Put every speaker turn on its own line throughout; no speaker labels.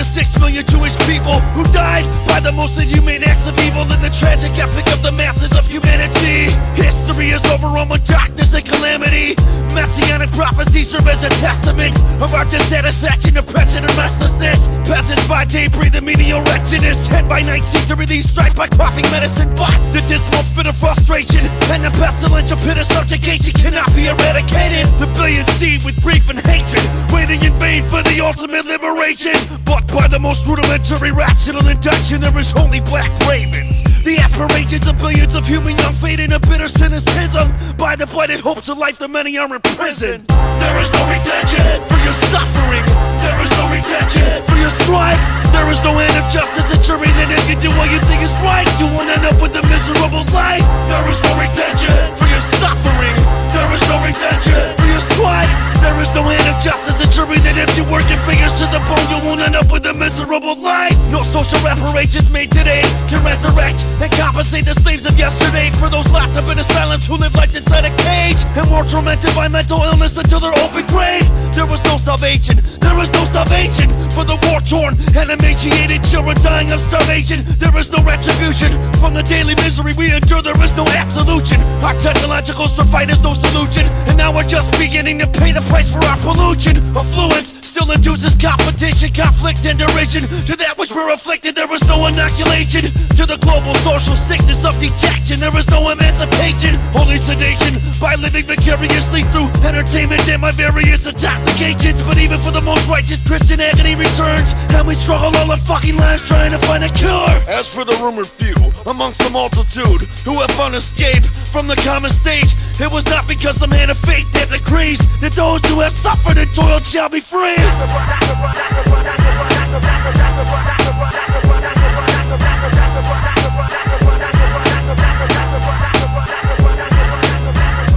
the 6 million Jewish people who died by the most inhumane acts of evil in the tragic epic of the masses of humanity. History is overrun with darkness and calamity. Messianic prophecies serve as a testament of our dissatisfaction, oppression, and restlessness. Peasants by day breathe a menial wretchedness, and by night seem to relieve strife by quaffing medicine. But the dismal fit of frustration and the pestilential pit of subjugation cannot be eradicated. The billions seethe with grief and hatred, waiting in vain for the ultimate liberation. But by the most rudimentary rational induction, there is only black ravens. The aspirations of billions of human young fade in a bitter cynicism. By the blighted hopes of life, the many are in prison. There is no redemption for your suffering. There is no redemption for your strife. There is no end of justice ensuring that if you do what you think is right, you will end up with a miserable life. There is no redemption for your suffering. There is no redemption for your strife. There is no end of justice ensuring that if you work your fingers to the bone, you won't end up with a miserable life. No social reparations made today can resurrect and compensate the slaves of yesterday for those locked up in asylums who live like inside a cage and were tormented by mental illness until their open grave. There was no salvation. There is no salvation for the war-torn and emaciated children dying of starvation. There is no retribution from the daily misery we endure. There is no absolution. Our technological survival is no solution, and now we're just beginning to pay the price for our pollution. Affluence still induces competition, conflict, and derision. To that which we're afflicted, there is no inoculation. To the global social sickness of dejection, there is no emancipation, only sedation by living vicariously through entertainment and my various intoxications. But even for the most righteous Christian, agony returns, and we struggle all our fucking lives trying to find a cure. As for the rumored few amongst the multitude who have found escape from the common state, it was not because some hand of fate that decrees that those who have suffered and toiled shall be free.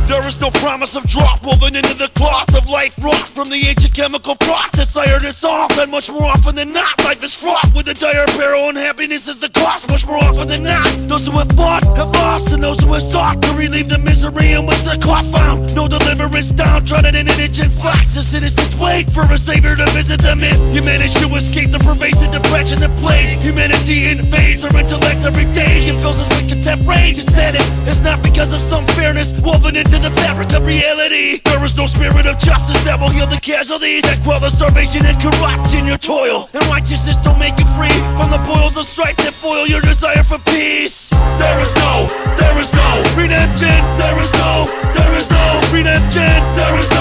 There is no promise of drought woven into the cloth of life wrought from the ancient chemical process. I heard it's all, and much more often than not, life is fraught with a dire peril, and happiness is the cost. Much more often than not, those who have fought have lost, and those who have sought to relieve the misery in which their caught found no deliverance, downtrodden in an inch and flats. As citizens wait for a savior to visit them in, you manage to escape the pervasive depression that plays humanity invades our intellect every day and fills us with contempt, rage, and sadness. It's not because of some fairness woven into the fabric of reality. There is no spirit of justice that will heal the casualties, that quell the starvation and corrupt in your toil. And righteousness don't make you free from the boils of strife that foil your desire for peace. There is no redemption. There is no redemption. There is no